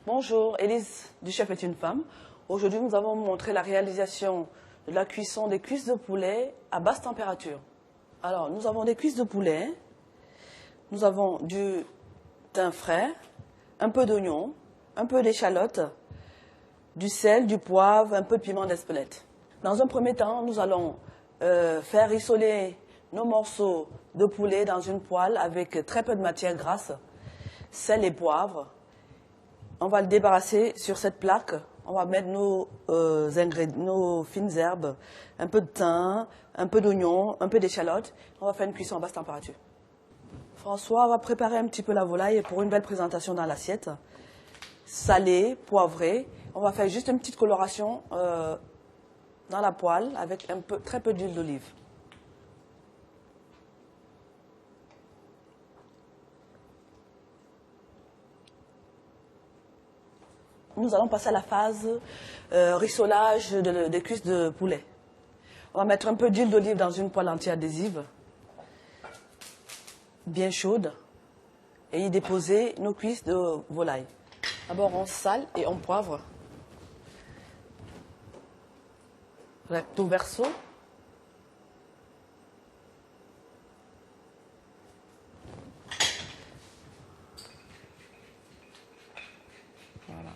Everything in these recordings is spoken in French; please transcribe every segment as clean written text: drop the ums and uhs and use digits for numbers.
Bonjour, Élise du Chef est une femme. Aujourd'hui, nous avons montré la réalisation de la cuisson des cuisses de poulet à basse température. Alors, nous avons des cuisses de poulet, nous avons du thym frais, un peu d'oignon, un peu d'échalote, du sel, du poivre, un peu de piment d'Espelette. Dans un premier temps, nous allons faire rissoler nos morceaux de poulet dans une poêle avec très peu de matière grasse, sel et poivre. On va le débarrasser sur cette plaque. On va mettre nos fines herbes, un peu de thym, un peu d'oignon, un peu d'échalote. On va faire une cuisson à basse température. François va préparer un petit peu la volaille pour une belle présentation dans l'assiette. Salée, poivrée. On va faire juste une petite coloration dans la poêle avec très peu d'huile d'olive. Nous allons passer à la phase rissolage des cuisses de poulet. On va mettre un peu d'huile d'olive dans une poêle anti-adhésive, bien chaude, et y déposer nos cuisses de volaille. D'abord, on sale et on poivre. Recto verso. Voilà.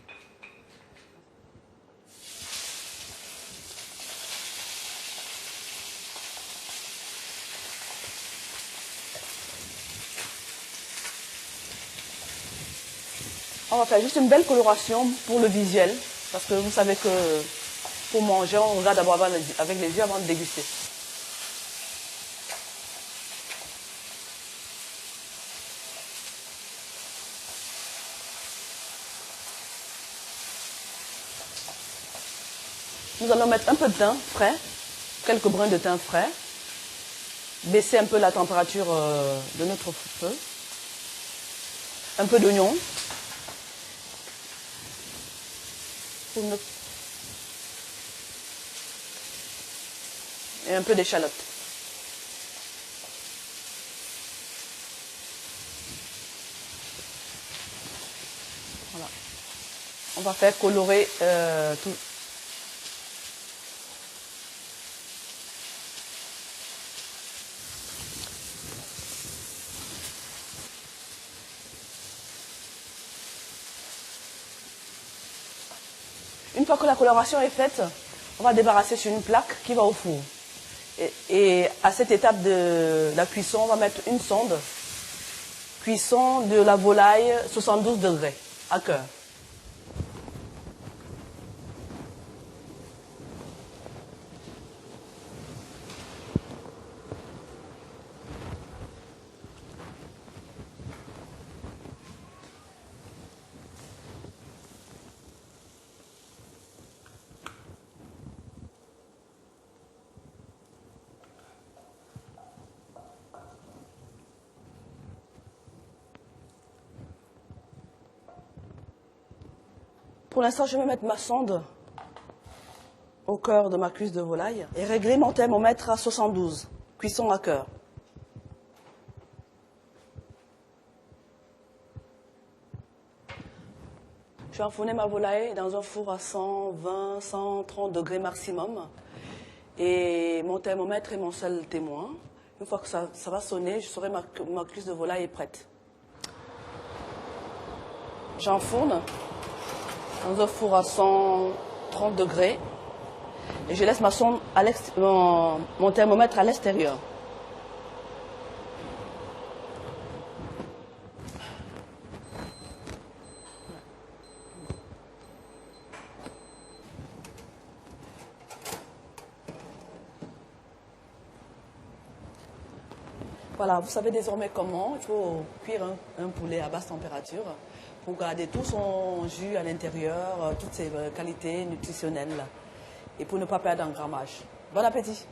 On va faire juste une belle coloration pour le visuel, parce que vous savez que pour manger, on regarde d'abord avec les yeux avant de déguster. Nous allons mettre un peu de thym frais, quelques brins de thym frais, baisser un peu la température de notre feu, un peu d'oignon, et un peu d'échalote. Voilà. On va faire colorer tout. Une fois que la coloration est faite, on va débarrasser sur une plaque qui va au four. Et à cette étape de la cuisson, on va mettre une sonde. Cuisson de la volaille 72 degrés à cœur. Pour l'instant, je vais mettre ma sonde au cœur de ma cuisse de volaille et régler mon thermomètre à 72, cuisson à cœur. Je vais enfourner ma volaille dans un four à 120, 130 degrés maximum. Et mon thermomètre est mon seul témoin. Une fois que ça va sonner, je saurai que ma cuisse de volaille est prête. J'enfourne dans un four à 130 degrés et je laisse ma sonde mon thermomètre à l'extérieur. Voilà, vous savez désormais comment il faut cuire un poulet à basse température pour garder tout son jus à l'intérieur, toutes ses qualités nutritionnelles et pour ne pas perdre en grammage. Bon appétit!